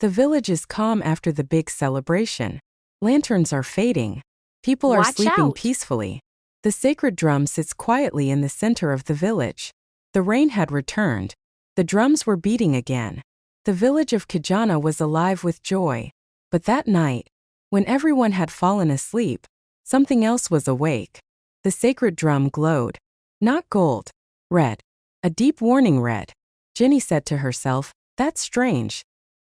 The village is calm after the big celebration. Lanterns are fading. People are Watch sleeping out. peacefully. The sacred drum sits quietly in the center of the village. The rain had returned. The drums were beating again. The village of Kijana was alive with joy. But that night, when everyone had fallen asleep, something else was awake. The sacred drum glowed. Not gold. Red. A deep warning red. Jenny said to herself, "That's strange.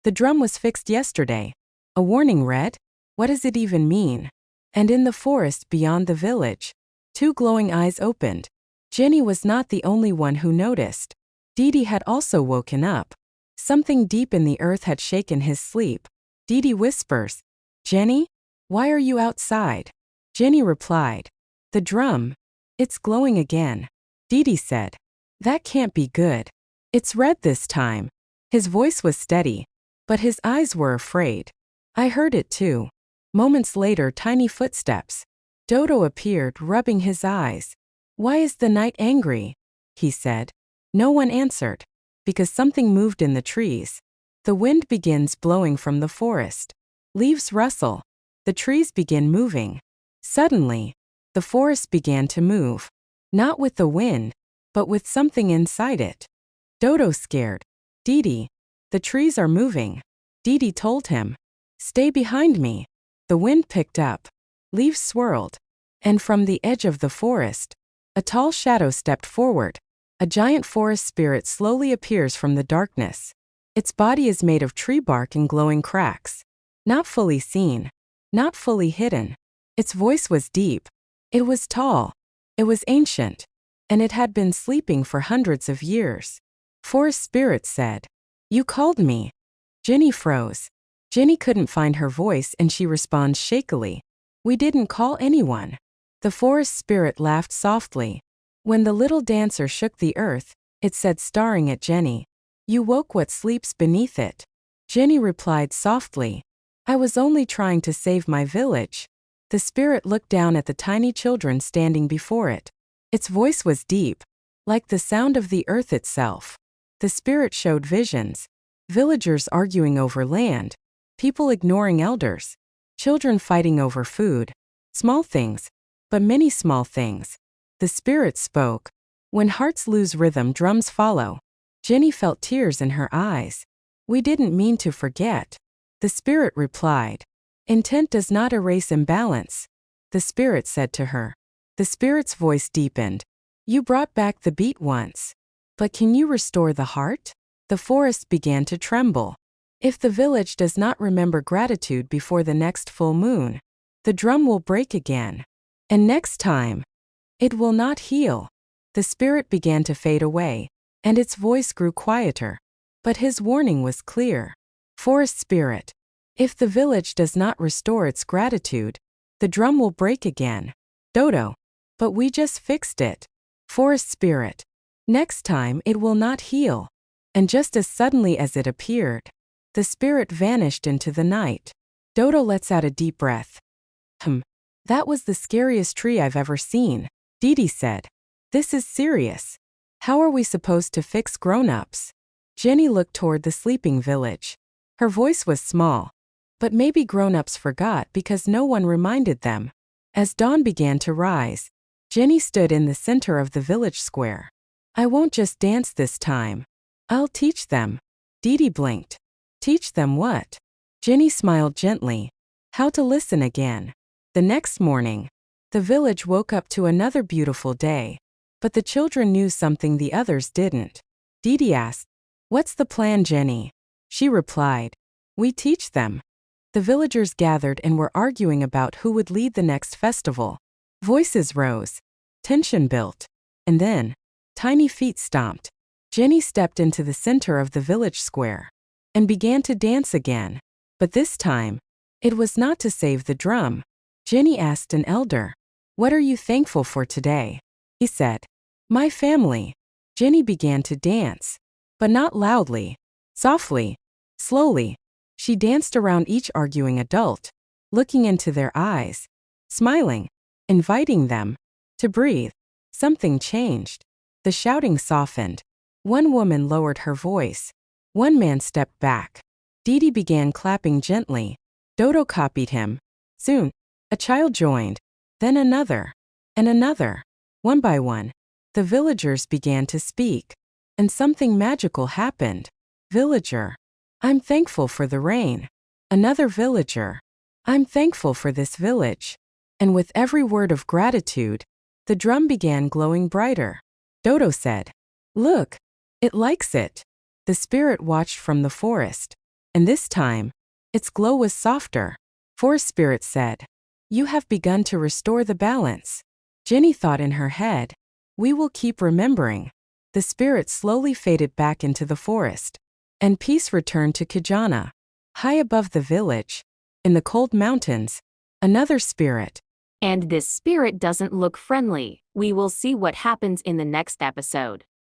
The drum was fixed yesterday. A warning red? What does it even mean?" And in the forest beyond the village, two glowing eyes opened. Jenny was not the only one who noticed. Dede had also woken up. Something deep in the earth had shaken his sleep. Dede whispers, "Jenny, why are you outside?" Jenny replied, "The drum. It's glowing again." Dede said, "That can't be good. It's red this time." His voice was steady, but his eyes were afraid. "I heard it too." Moments later, tiny footsteps. Dodo appeared, rubbing his eyes. "Why is the night angry?" he said. No one answered. Because something moved in the trees. The wind begins blowing from the forest. Leaves rustle. The trees begin moving. Suddenly, the forest began to move. Not with the wind, but with something inside it. Dodo scared. "Dede, the trees are moving." Dede told him, "Stay behind me." The wind picked up. Leaves swirled. And from the edge of the forest, a tall shadow stepped forward. A giant forest spirit slowly appears from the darkness. Its body is made of tree bark and glowing cracks. Not fully seen. Not fully hidden. Its voice was deep. It was tall. It was ancient. And it had been sleeping for hundreds of years. Forest spirit said, "You called me." Jenny froze. Jenny couldn't find her voice and she responds shakily, "We didn't call anyone." The forest spirit laughed softly. When the little dancer shook the earth, it said, staring at Jenny, "You woke what sleeps beneath it." Jenny replied softly, "I was only trying to save my village." The spirit looked down at the tiny children standing before it. Its voice was deep, like the sound of the earth itself. The spirit showed visions. Villagers arguing over land. People ignoring elders. Children fighting over food. Small things, but many small things. The spirit spoke. "When hearts lose rhythm, drums follow." Jenny felt tears in her eyes. "We didn't mean to forget." The spirit replied, "Intent does not erase imbalance." The spirit said to her. The spirit's voice deepened. "You brought back the beat once. But can you restore the heart?" The forest began to tremble. If the village does not remember gratitude before the next full moon, the drum will break again. And next time, it will not heal. The spirit began to fade away, and its voice grew quieter. But his warning was clear. Forest spirit. If the village does not restore its gratitude, the drum will break again. Dodo. But we just fixed it. Forest spirit. Next time it will not heal. And just as suddenly as it appeared, the spirit vanished into the night. Dodo lets out a deep breath. That was the scariest tree I've ever seen," Dede said. "This is serious. How are we supposed to fix grown-ups?" Jenny looked toward the sleeping village. Her voice was small. But maybe grown-ups forgot because no one reminded them. As dawn began to rise, Jenny stood in the center of the village square. "I won't just dance this time. I'll teach them." Dede blinked. "Teach them what?" Jenny smiled gently. "How to listen again." The next morning, the village woke up to another beautiful day. But the children knew something the others didn't. Dede asked, "What's the plan, Jenny?" She replied, "We teach them." The villagers gathered and were arguing about who would lead the next festival. Voices rose. Tension built. And then, tiny feet stomped. Jenny stepped into the center of the village square and began to dance again. But this time, it was not to save the drum. Jenny asked an elder, "What are you thankful for today?" He said, "My family." Jenny began to dance, but not loudly, softly, slowly. She danced around each arguing adult, looking into their eyes, smiling, inviting them to breathe. Something changed. The shouting softened. One woman lowered her voice. One man stepped back. Dede began clapping gently. Dodo copied him. Soon, a child joined, then another, and another. One by one, the villagers began to speak, and something magical happened. Villager: I'm thankful for the rain. Another villager: I'm thankful for this village. And with every word of gratitude, the drum began glowing brighter. Dodo said, Look, it likes it. The spirit watched from the forest, and this time, its glow was softer. Forest Spirit said, You have begun to restore the balance. Jenny thought in her head, We will keep remembering. The spirit slowly faded back into the forest, and peace returned to Kijana. High above the village, in the cold mountains, another spirit. And this spirit doesn't look friendly. We will see what happens in the next episode.